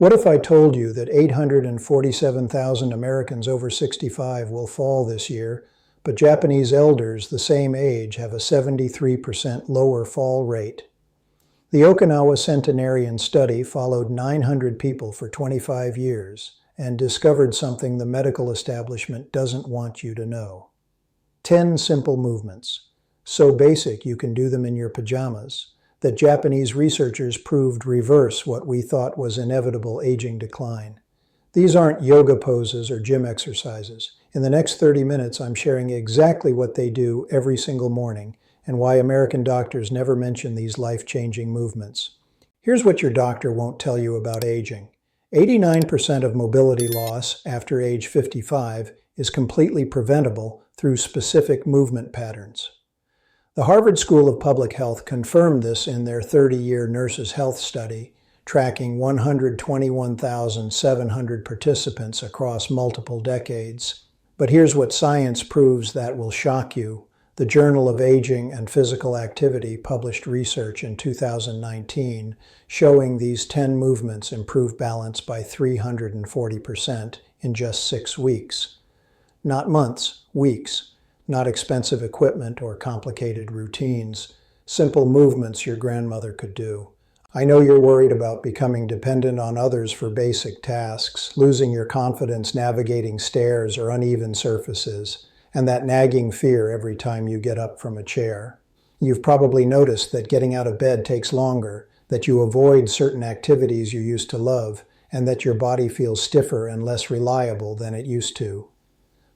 What if I told you that 847,000 Americans over 65 will fall this year, but Japanese elders the same age have a 73% lower fall rate? The Okinawa Centenarian Study followed 900 people for 25 years and discovered something the medical establishment doesn't want you to know. 10 simple movements, so basic you can do them in your pajamas, that Japanese researchers proved reverse what we thought was inevitable aging decline. These aren't yoga poses or gym exercises. In the next 30 minutes, I'm sharing exactly what they do every single morning and why American doctors never mention these life-changing movements. Here's what your doctor won't tell you about aging. 89% of mobility loss after age 55 is completely preventable through specific movement patterns. The Harvard School of Public Health confirmed this in their 30-year Nurses' Health Study, tracking 121,700 participants across multiple decades. But here's what science proves that will shock you. The Journal of Aging and Physical Activity published research in 2019 showing these 10 movements improve balance by 340% in just 6 weeks. Not months, weeks. Not expensive equipment or complicated routines. Simple movements your grandmother could do. I know you're worried about becoming dependent on others for basic tasks, losing your confidence navigating stairs or uneven surfaces, and that nagging fear every time you get up from a chair. You've probably noticed that getting out of bed takes longer, that you avoid certain activities you used to love, and that your body feels stiffer and less reliable than it used to.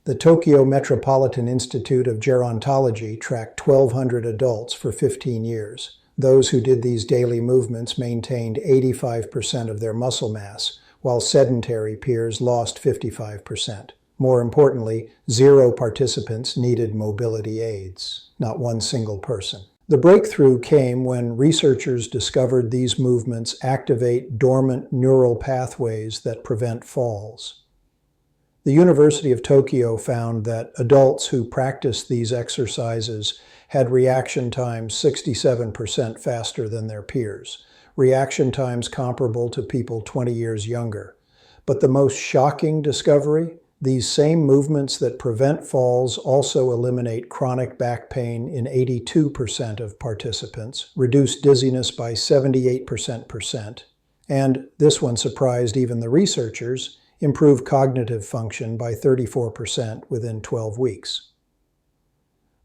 The Tokyo Metropolitan Institute of Gerontology tracked 1,200 adults for 15 years. Those who did these daily movements maintained 85% of their muscle mass, while sedentary peers lost 55%. More importantly, 0 participants needed mobility aids, not one single person. The breakthrough came when researchers discovered these movements activate dormant neural pathways that prevent falls. The University of Tokyo found that adults who practiced these exercises had reaction times 67% faster than their peers, reaction times comparable to people 20 years younger. But the most shocking discovery? These same movements that prevent falls also eliminate chronic back pain in 82% of participants, reduce dizziness by 78%, and this one surprised even the researchers, improve cognitive function by 34% within 12 weeks.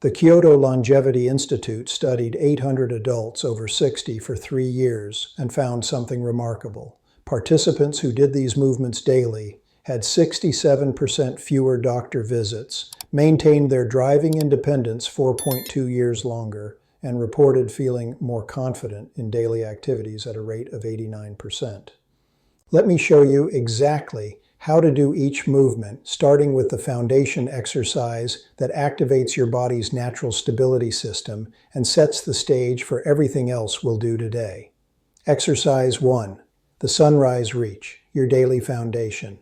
The Kyoto Longevity Institute studied 800 adults over 60 for 3 years and found something remarkable. Participants who did these movements daily had 67% fewer doctor visits, maintained their driving independence 4.2 years longer, and reported feeling more confident in daily activities at a rate of 89%. Let me show you exactly how to do each movement, starting with the foundation exercise that activates your body's natural stability system and sets the stage for everything else we'll do today. Exercise 1, the Sunrise Reach, your daily foundation.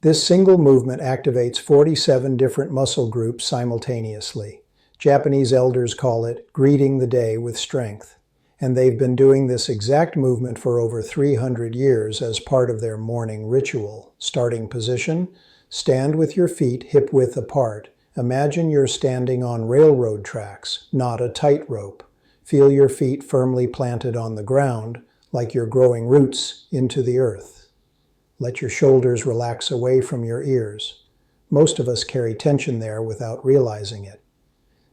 This single movement activates 47 different muscle groups simultaneously. Japanese elders call it greeting the day with strength. And they've been doing this exact movement for over 300 years as part of their morning ritual. Starting position, stand with your feet hip-width apart. Imagine you're standing on railroad tracks, not a tightrope. Feel your feet firmly planted on the ground, like you're growing roots into the earth. Let your shoulders relax away from your ears. Most of us carry tension there without realizing it.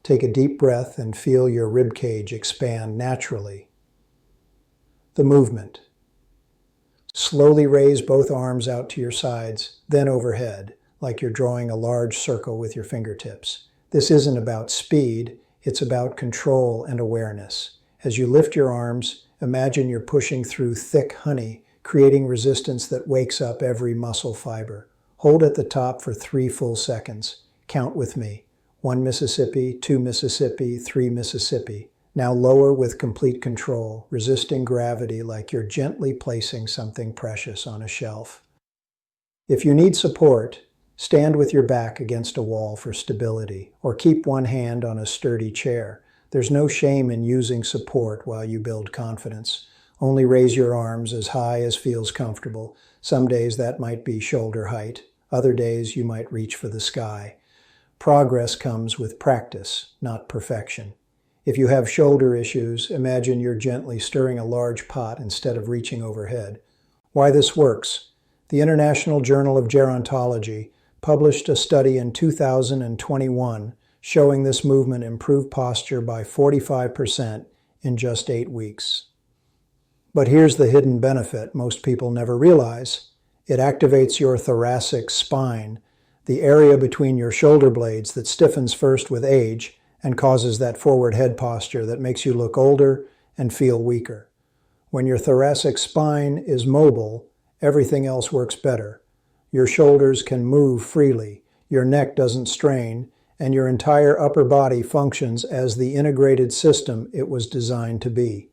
Take a deep breath and feel your ribcage expand naturally. The movement. Slowly raise both arms out to your sides, then overhead, like you're drawing a large circle with your fingertips. This isn't about speed, it's about control and awareness. As you lift your arms, imagine you're pushing through thick honey, creating resistance that wakes up every muscle fiber. Hold at the top for 3 full seconds. Count with me. 1 Mississippi, 2 Mississippi, 3 Mississippi. Now lower with complete control, resisting gravity like you're gently placing something precious on a shelf. If you need support, stand with your back against a wall for stability, or keep one hand on a sturdy chair. There's no shame in using support while you build confidence. Only raise your arms as high as feels comfortable. Some days that might be shoulder height. Other days you might reach for the sky. Progress comes with practice, not perfection. If you have shoulder issues, imagine you're gently stirring a large pot instead of reaching overhead. Why this works? The International Journal of Gerontology published a study in 2021 showing this movement improved posture by 45% in just 8 weeks. But here's the hidden benefit most people never realize. It activates your thoracic spine, the area between your shoulder blades that stiffens first with age and causes that forward head posture that makes you look older and feel weaker. When your thoracic spine is mobile, everything else works better. Your shoulders can move freely, your neck doesn't strain, and your entire upper body functions as the integrated system it was designed to be.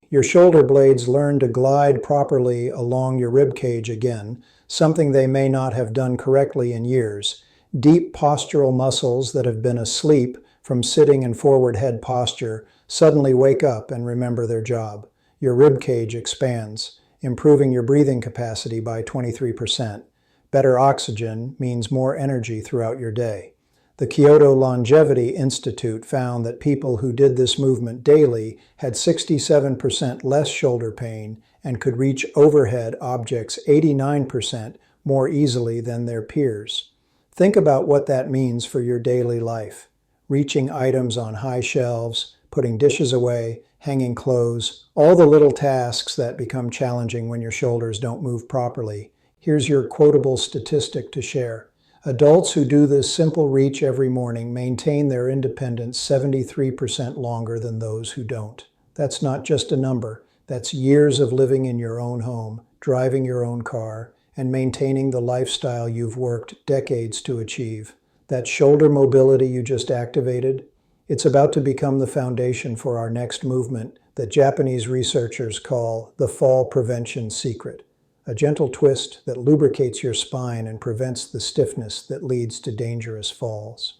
Your shoulder blades learn to glide properly along your rib cage again, something they may not have done correctly in years. Deep postural muscles that have been asleep from sitting in forward head posture suddenly wake up and remember their job. Your rib cage expands, improving your breathing capacity by 23%. Better oxygen means more energy throughout your day. The Kyoto Longevity Institute found that people who did this movement daily had 67% less shoulder pain and could reach overhead objects 89% more easily than their peers. Think about what that means for your daily life. Reaching items on high shelves, putting dishes away, hanging clothes, all the little tasks that become challenging when your shoulders don't move properly. Here's your quotable statistic to share. Adults who do this simple reach every morning maintain their independence 73% longer than those who don't. That's not just a number. That's years of living in your own home, driving your own car, and maintaining the lifestyle you've worked decades to achieve. That shoulder mobility you just activated, it's about to become the foundation for our next movement that Japanese researchers call the fall prevention secret. A gentle twist that lubricates your spine and prevents the stiffness that leads to dangerous falls.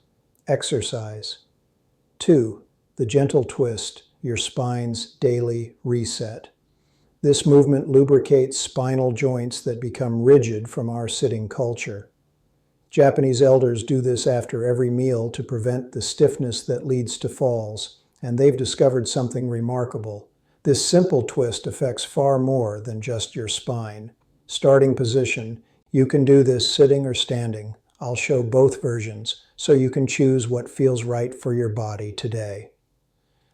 Exercise. 2. The gentle twist, your spine's daily reset. This movement lubricates spinal joints that become rigid from our sitting culture. Japanese elders do this after every meal to prevent the stiffness that leads to falls, and they've discovered something remarkable. This simple twist affects far more than just your spine. Starting position. You can do this sitting or standing. I'll show both versions so you can choose what feels right for your body today.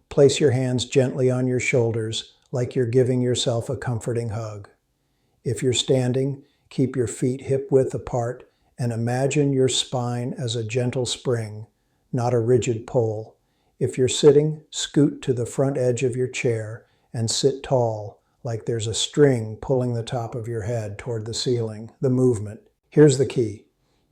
Place your hands gently on your shoulders like you're giving yourself a comforting hug. If you're standing, keep your feet hip-width apart and imagine your spine as a gentle spring, not a rigid pole. If you're sitting, scoot to the front edge of your chair and sit tall, like there's a string pulling the top of your head toward the ceiling, the movement. Here's the key.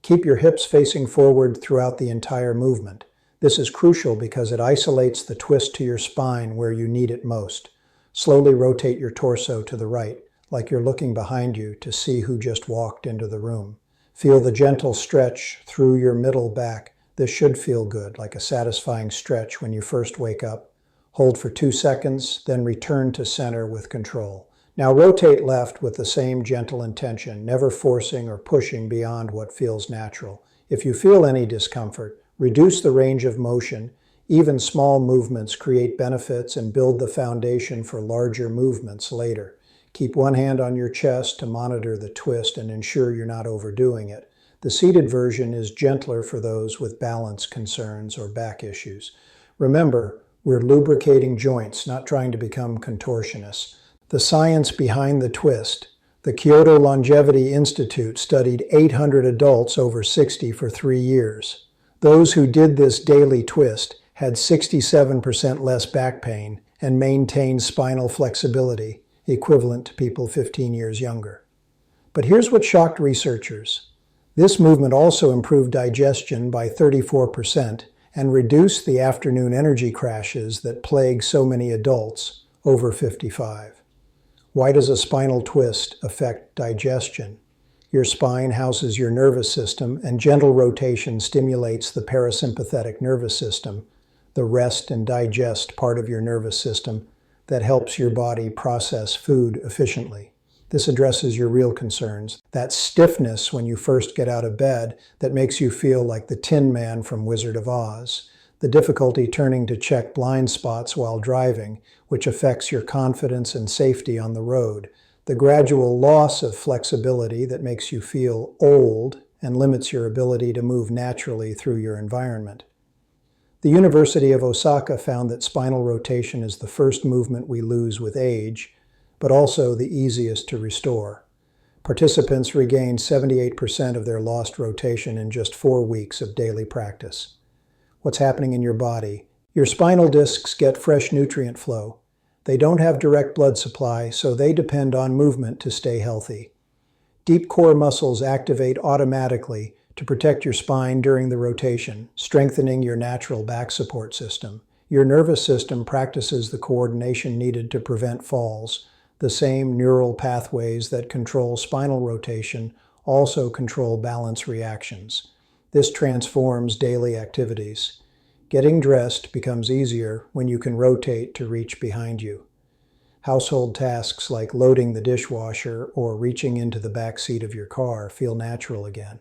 Keep your hips facing forward throughout the entire movement. This is crucial because it isolates the twist to your spine where you need it most. Slowly rotate your torso to the right, like you're looking behind you to see who just walked into the room. Feel the gentle stretch through your middle back. This should feel good, like a satisfying stretch when you first wake up. Hold for 2 seconds, then return to center with control. Now rotate left with the same gentle intention, never forcing or pushing beyond what feels natural. If you feel any discomfort, reduce the range of motion. Even small movements create benefits and build the foundation for larger movements later. Keep one hand on your chest to monitor the twist and ensure you're not overdoing it. The seated version is gentler for those with balance concerns or back issues. Remember, we're lubricating joints, not trying to become contortionists. The science behind the twist. The Kyoto Longevity Institute studied 800 adults over 60 for 3 years. Those who did this daily twist had 67% less back pain and maintained spinal flexibility, equivalent to people 15 years younger. But here's what shocked researchers. This movement also improved digestion by 34%, and reduce the afternoon energy crashes that plague so many adults over 55. Why does a spinal twist affect digestion? Your spine houses your nervous system, and gentle rotation stimulates the parasympathetic nervous system, the rest and digest part of your nervous system that helps your body process food efficiently. This addresses your real concerns, that stiffness when you first get out of bed that makes you feel like the Tin Man from Wizard of Oz, the difficulty turning to check blind spots while driving, which affects your confidence and safety on the road, the gradual loss of flexibility that makes you feel old and limits your ability to move naturally through your environment. The University of Osaka found that spinal rotation is the first movement we lose with age, but also the easiest to restore. Participants regained 78% of their lost rotation in just 4 weeks of daily practice. What's happening in your body? Your spinal discs get fresh nutrient flow. They don't have direct blood supply, so they depend on movement to stay healthy. Deep core muscles activate automatically to protect your spine during the rotation, strengthening your natural back support system. Your nervous system practices the coordination needed to prevent falls. The same neural pathways that control spinal rotation also control balance reactions. This transforms daily activities. Getting dressed becomes easier when you can rotate to reach behind you. Household tasks like loading the dishwasher or reaching into the back seat of your car feel natural again.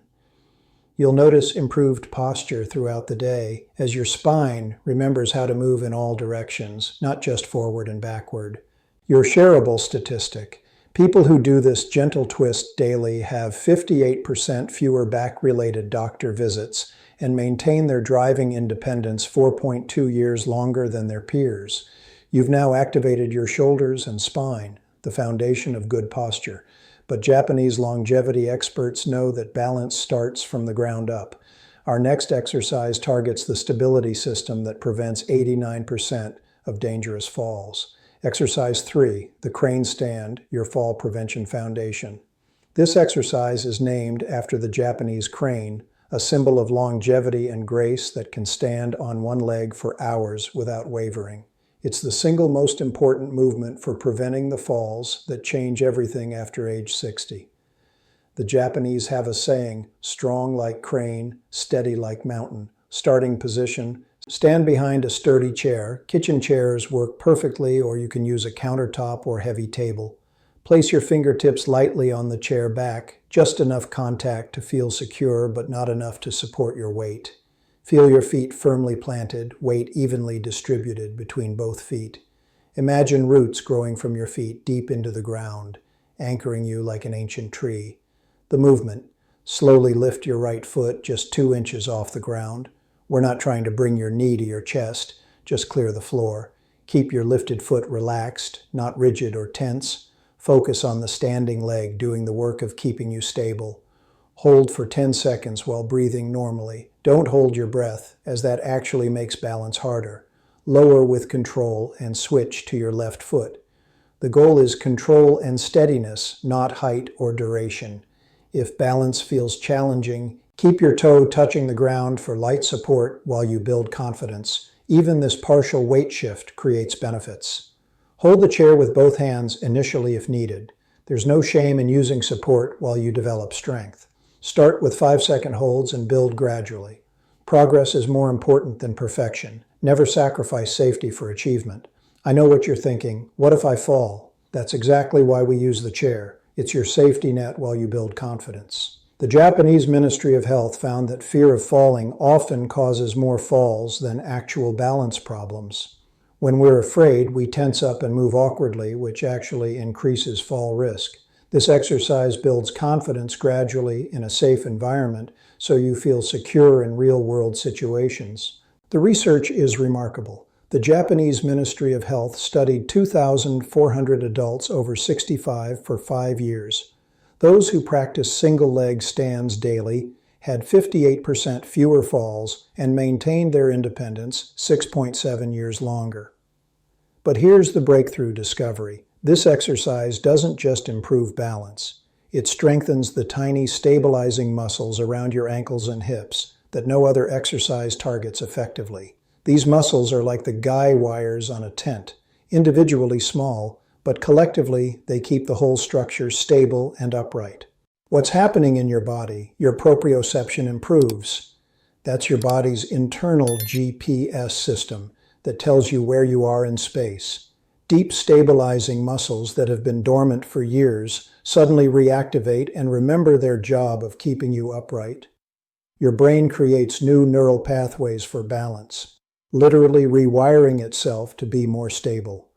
You'll notice improved posture throughout the day as your spine remembers how to move in all directions, not just forward and backward. Your shareable statistic. People who do this gentle twist daily have 58% fewer back-related doctor visits and maintain their driving independence 4.2 years longer than their peers. You've now activated your shoulders and spine, the foundation of good posture. But Japanese longevity experts know that balance starts from the ground up. Our next exercise targets the stability system that prevents 89% of dangerous falls. Exercise 3, the crane stand, your fall prevention foundation. This exercise is named after the Japanese crane, a symbol of longevity and grace that can stand on one leg for hours without wavering. It's the single most important movement for preventing the falls that change everything after age 60. The Japanese have a saying, strong like crane, steady like mountain. Starting position, stand behind a sturdy chair. Kitchen chairs work perfectly, or you can use a countertop or heavy table. Place your fingertips lightly on the chair back, just enough contact to feel secure but not enough to support your weight. Feel your feet firmly planted, weight evenly distributed between both feet. Imagine roots growing from your feet deep into the ground, anchoring you like an ancient tree. The movement. Slowly lift your right foot just 2 inches off the ground. We're not trying to bring your knee to your chest, just clear the floor. Keep your lifted foot relaxed, not rigid or tense. Focus on the standing leg doing the work of keeping you stable. Hold for 10 seconds while breathing normally. Don't hold your breath, as that actually makes balance harder. Lower with control and switch to your left foot. The goal is control and steadiness, not height or duration. If balance feels challenging, keep your toe touching the ground for light support while you build confidence. Even this partial weight shift creates benefits. Hold the chair with both hands initially if needed. There's no shame in using support while you develop strength. Start with 5-second holds and build gradually. Progress is more important than perfection. Never sacrifice safety for achievement. I know what you're thinking. What if I fall? That's exactly why we use the chair. It's your safety net while you build confidence. The Japanese Ministry of Health found that fear of falling often causes more falls than actual balance problems. When we're afraid, we tense up and move awkwardly, which actually increases fall risk. This exercise builds confidence gradually in a safe environment so you feel secure in real-world situations. The research is remarkable. The Japanese Ministry of Health studied 2,400 adults over 65 for 5 years. Those who practiced single-leg stands daily had 58% fewer falls and maintained their independence 6.7 years longer. But here's the breakthrough discovery. This exercise doesn't just improve balance. It strengthens the tiny stabilizing muscles around your ankles and hips that no other exercise targets effectively. These muscles are like the guy wires on a tent, individually small, but collectively they keep the whole structure stable and upright. What's happening in your body? Your proprioception improves. That's your body's internal GPS system that tells you where you are in space. Deep stabilizing muscles that have been dormant for years suddenly reactivate and remember their job of keeping you upright. Your brain creates new neural pathways for balance, literally rewiring itself to be more stable.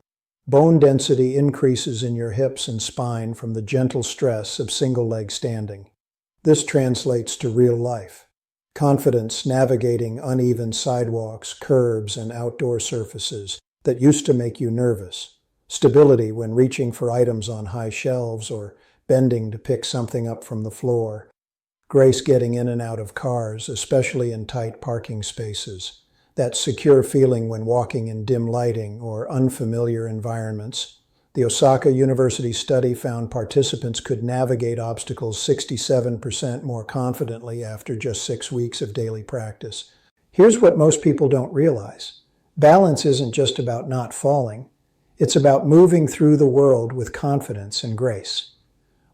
Bone density increases in your hips and spine from the gentle stress of single-leg standing. This translates to real life. Confidence navigating uneven sidewalks, curbs, and outdoor surfaces that used to make you nervous. Stability when reaching for items on high shelves or bending to pick something up from the floor. Grace getting in and out of cars, especially in tight parking spaces. That secure feeling when walking in dim lighting or unfamiliar environments. The Osaka University study found participants could navigate obstacles 67% more confidently after just 6 weeks of daily practice. Here's what most people don't realize. Balance isn't just about not falling. It's about moving through the world with confidence and grace.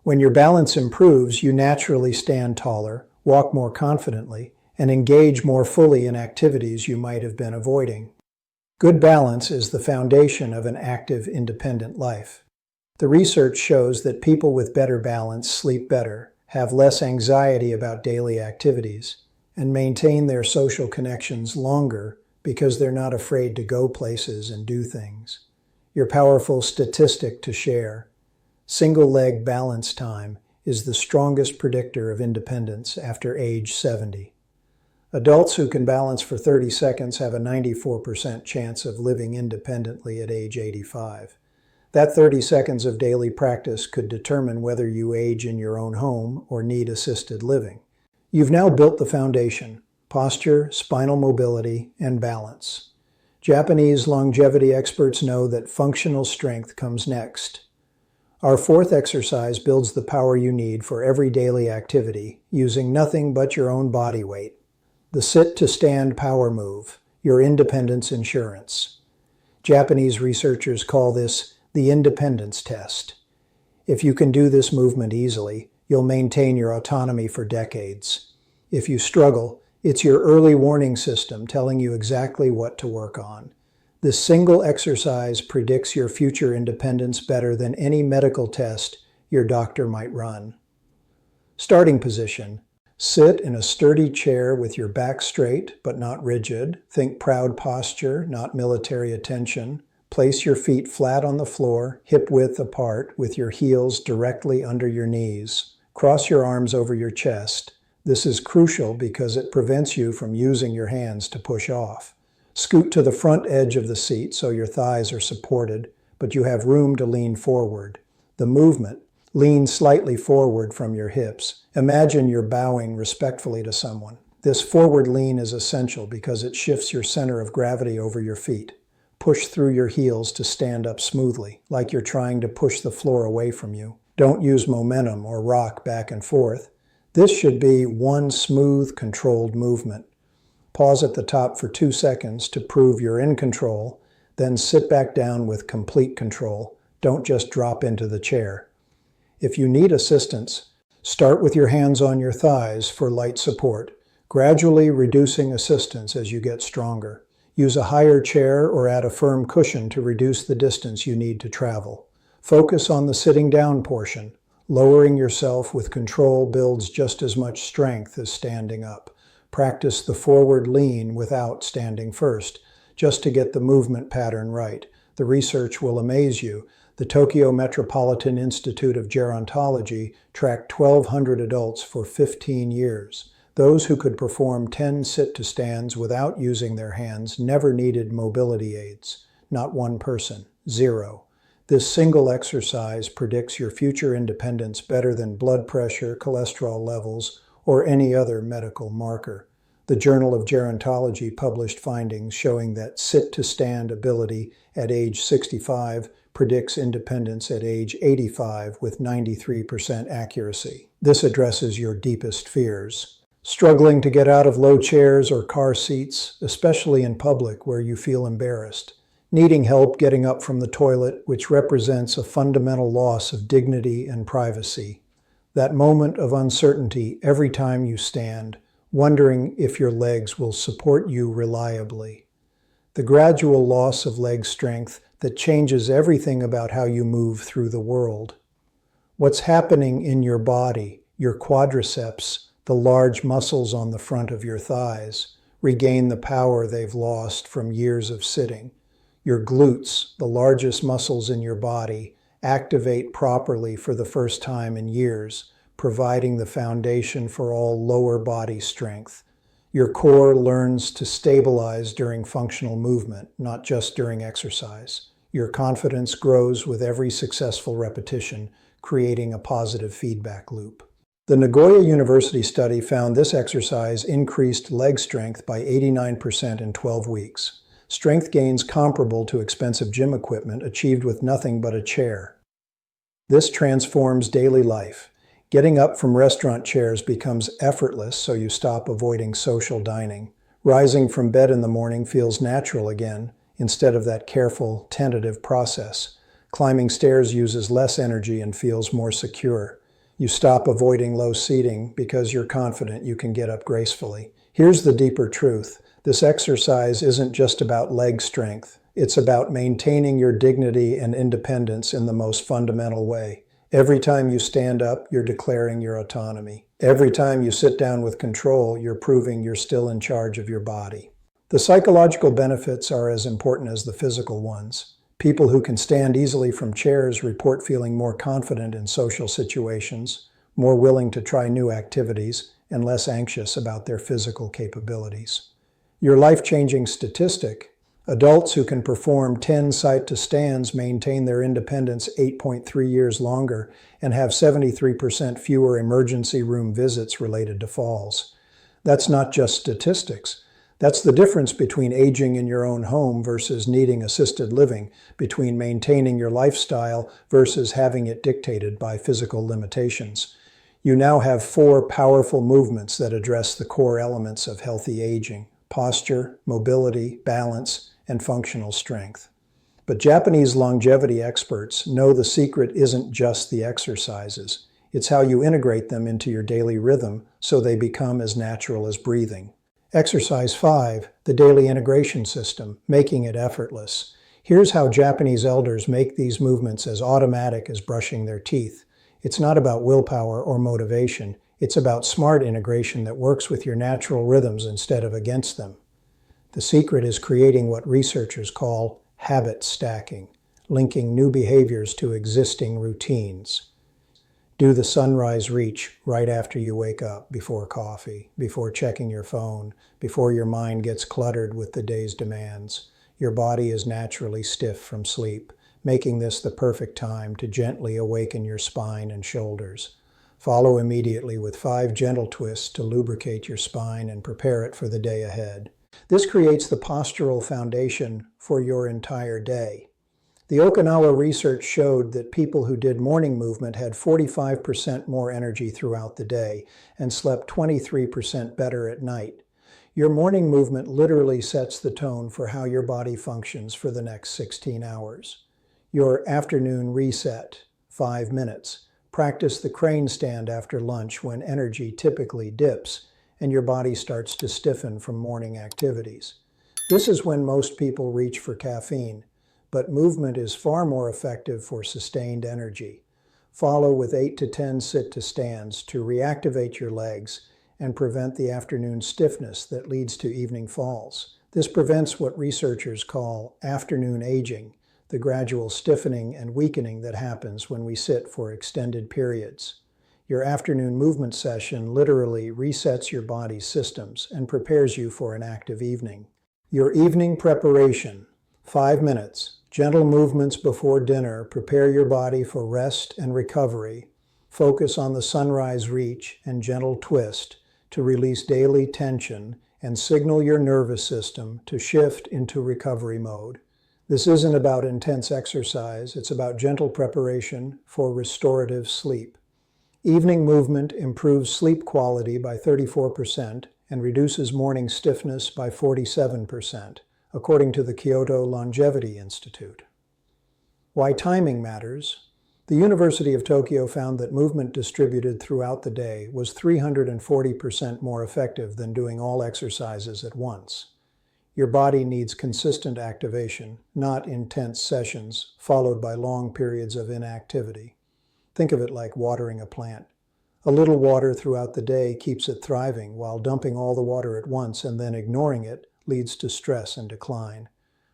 When your balance improves, you naturally stand taller, walk more confidently, and engage more fully in activities you might have been avoiding. Good balance is the foundation of an active, independent life. The research shows that people with better balance sleep better, have less anxiety about daily activities, and maintain their social connections longer because they're not afraid to go places and do things. Your powerful statistic to share. Single-leg balance time is the strongest predictor of independence after age 70. Adults who can balance for 30 seconds have a 94% chance of living independently at age 85. That 30 seconds of daily practice could determine whether you age in your own home or need assisted living. You've now built the foundation: posture, spinal mobility, and balance. Japanese longevity experts know that functional strength comes next. Our fourth exercise builds the power you need for every daily activity, using nothing but your own body weight. The sit-to-stand power move, your independence insurance. Japanese researchers call this the independence test. If you can do this movement easily, you'll maintain your autonomy for decades. If you struggle, it's your early warning system telling you exactly what to work on. This single exercise predicts your future independence better than any medical test your doctor might run. Starting position. Sit in a sturdy chair with your back straight but not rigid. Think proud posture, not military attention. Place your feet flat on the floor, hip-width apart, with your heels directly under your knees. Cross your arms over your chest. This is crucial because it prevents you from using your hands to push off. Scoot to the front edge of the seat so your thighs are supported, but you have room to lean forward. The movement: lean slightly forward from your hips. Imagine you're bowing respectfully to someone. This forward lean is essential because it shifts your center of gravity over your feet. Push through your heels to stand up smoothly, like you're trying to push the floor away from you. Don't use momentum or rock back and forth. This should be one smooth, controlled movement. Pause at the top for 2 seconds to prove you're in control, then sit back down with complete control. Don't just drop into the chair. If you need assistance, start with your hands on your thighs for light support, gradually reducing assistance as you get stronger. Use a higher chair or add a firm cushion to reduce the distance you need to travel. Focus on the sitting down portion. Lowering yourself with control builds just as much strength as standing up. Practice the forward lean without standing first, just to get the movement pattern right. The research will amaze you. The Tokyo Metropolitan Institute of Gerontology tracked 1,200 adults for 15 years. Those who could perform 10 sit-to-stands without using their hands never needed mobility aids. Not one person. 0. This single exercise predicts your future independence better than blood pressure, cholesterol levels, or any other medical marker. The Journal of Gerontology published findings showing that sit-to-stand ability at age 65 predicts independence at age 85 with 93% accuracy. This addresses your deepest fears. Struggling to get out of low chairs or car seats, especially in public where you feel embarrassed. Needing help getting up from the toilet, which represents a fundamental loss of dignity and privacy. That moment of uncertainty every time you stand, wondering if your legs will support you reliably. The gradual loss of leg strength that changes everything about how you move through the world. What's happening in your body, your quadriceps, the large muscles on the front of your thighs, regain the power they've lost from years of sitting. Your glutes, the largest muscles in your body, activate properly for the first time in years, providing the foundation for all lower body strength. Your core learns to stabilize during functional movement, not just during exercise. Your confidence grows with every successful repetition, creating a positive feedback loop. The Nagoya University study found this exercise increased leg strength by 89% in 12 weeks. Strength gains comparable to expensive gym equipment achieved with nothing but a chair. This transforms daily life. Getting up from restaurant chairs becomes effortless, so you stop avoiding social dining. Rising from bed in the morning feels natural again, instead of that careful, tentative process. Climbing stairs uses less energy and feels more secure. You stop avoiding low seating because you're confident you can get up gracefully. Here's the deeper truth. This exercise isn't just about leg strength. It's about maintaining your dignity and independence in the most fundamental way. Every time you stand up, you're declaring your autonomy. Every time you sit down with control, you're proving you're still in charge of your body. The psychological benefits are as important as the physical ones. People who can stand easily from chairs report feeling more confident in social situations, more willing to try new activities, and less anxious about their physical capabilities. Your life-changing statistic: adults who can perform 10 sit-to-stands maintain their independence 8.3 years longer and have 73% fewer emergency room visits related to falls. That's not just statistics. That's the difference between aging in your own home versus needing assisted living, between maintaining your lifestyle versus having it dictated by physical limitations. You now have 4 powerful movements that address the core elements of healthy aging: posture, mobility, balance, and functional strength. But Japanese longevity experts know the secret isn't just the exercises. It's how you integrate them into your daily rhythm so they become as natural as breathing. Exercise 5, the daily integration system, making it effortless. Here's how Japanese elders make these movements as automatic as brushing their teeth. It's not about willpower or motivation. It's about smart integration that works with your natural rhythms instead of against them. The secret is creating what researchers call habit stacking, linking new behaviors to existing routines. Do the sunrise reach right after you wake up, before coffee, before checking your phone, before your mind gets cluttered with the day's demands. Your body is naturally stiff from sleep, making this the perfect time to gently awaken your spine and shoulders. Follow immediately with 5 gentle twists to lubricate your spine and prepare it for the day ahead. This creates the postural foundation for your entire day. The Okinawa research showed that people who did morning movement had 45% more energy throughout the day and slept 23% better at night. Your morning movement literally sets the tone for how your body functions for the next 16 hours. Your afternoon reset, 5 minutes. Practice the crane stand after lunch when energy typically dips and your body starts to stiffen from morning activities. This is when most people reach for caffeine. But movement is far more effective for sustained energy. Follow with 8 to 10 sit-to-stands to reactivate your legs and prevent the afternoon stiffness that leads to evening falls. This prevents what researchers call afternoon aging, the gradual stiffening and weakening that happens when we sit for extended periods. Your afternoon movement session literally resets your body's systems and prepares you for an active evening. Your evening preparation: 5 minutes. Gentle movements before dinner prepare your body for rest and recovery. Focus on the sunrise reach and gentle twist to release daily tension and signal your nervous system to shift into recovery mode. This isn't about intense exercise, it's about gentle preparation for restorative sleep. Evening movement improves sleep quality by 34% and reduces morning stiffness by 47%. According to the Kyoto Longevity Institute. Why timing matters. The University of Tokyo found that movement distributed throughout the day was 340% more effective than doing all exercises at once. Your body needs consistent activation, not intense sessions, followed by long periods of inactivity. Think of it like watering a plant. A little water throughout the day keeps it thriving, while dumping all the water at once and then ignoring it leads to stress and decline.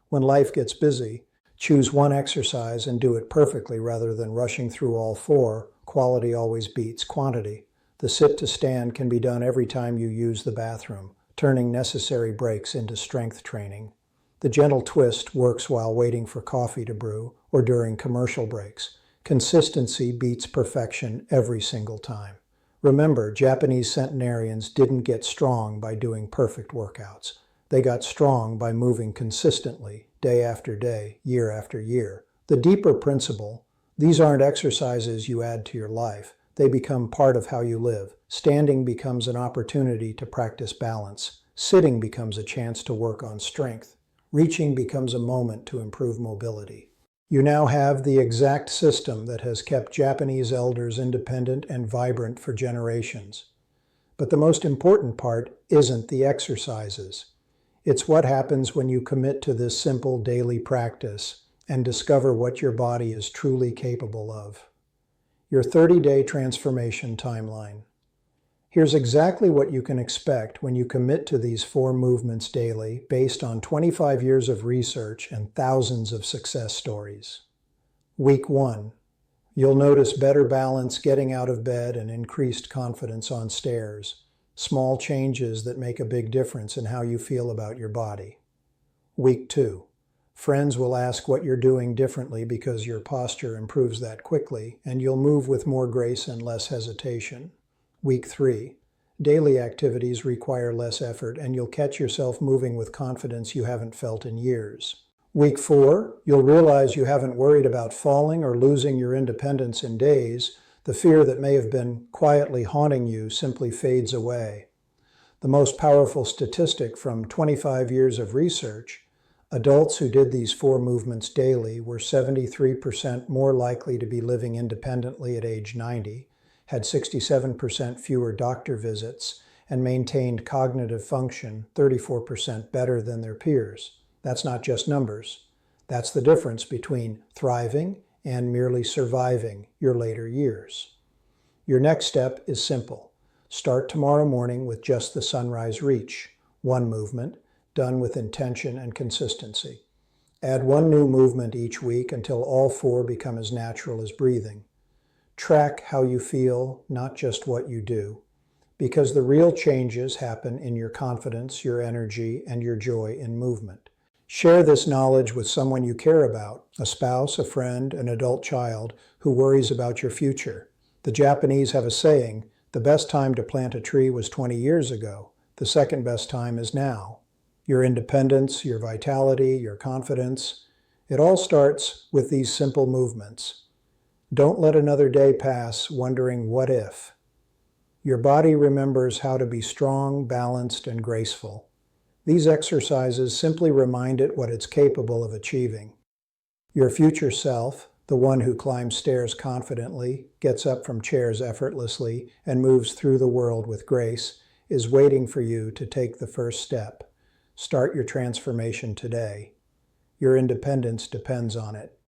When life gets busy, choose one exercise and do it perfectly rather than rushing through all four. Quality always beats quantity. The sit to stand can be done every time you use the bathroom, turning necessary breaks into strength training. The gentle twist works while waiting for coffee to brew or during commercial breaks. Consistency beats perfection every single time. Remember, Japanese centenarians didn't get strong by doing perfect workouts. They got strong by moving consistently, day after day, year after year. The deeper principle: these aren't exercises you add to your life. They become part of how you live. Standing becomes an opportunity to practice balance. Sitting becomes a chance to work on strength. Reaching becomes a moment to improve mobility. You now have the exact system that has kept Japanese elders independent and vibrant for generations. But the most important part isn't the exercises. It's what happens when you commit to this simple daily practice and discover what your body is truly capable of. Your 30-day transformation timeline. Here's exactly what you can expect when you commit to these 4 movements daily based on 25 years of research and thousands of success stories. Week 1. You'll notice better balance getting out of bed and increased confidence on stairs. Small changes that make a big difference in how you feel about your body. Week 2. Friends will ask what you're doing differently because your posture improves that quickly, and you'll move with more grace and less hesitation. Week 3. Daily activities require less effort, and you'll catch yourself moving with confidence you haven't felt in years. Week 4. You'll realize you haven't worried about falling or losing your independence in days. The fear that may have been quietly haunting you simply fades away. The most powerful statistic from 25 years of research: adults who did these 4 movements daily were 73% more likely to be living independently at age 90, had 67% fewer doctor visits, and maintained cognitive function 34% better than their peers. That's not just numbers. That's the difference between thriving and merely surviving your later years. Your next step is simple. Start tomorrow morning with just the sunrise reach, 1 movement, done with intention and consistency. Add 1 new movement each week until all 4 become as natural as breathing. Track how you feel, not just what you do, because the real changes happen in your confidence, your energy, and your joy in movement. Share this knowledge with someone you care about, a spouse, a friend, an adult child who worries about your future. The Japanese have a saying: the best time to plant a tree was 20 years ago. The second best time is now. Your independence, your vitality, your confidence, it all starts with these simple movements. Don't let another day pass wondering what if. Your body remembers how to be strong, balanced, and graceful. These exercises simply remind it what it's capable of achieving. Your future self, the one who climbs stairs confidently, gets up from chairs effortlessly, and moves through the world with grace, is waiting for you to take the first step. Start your transformation today. Your independence depends on it.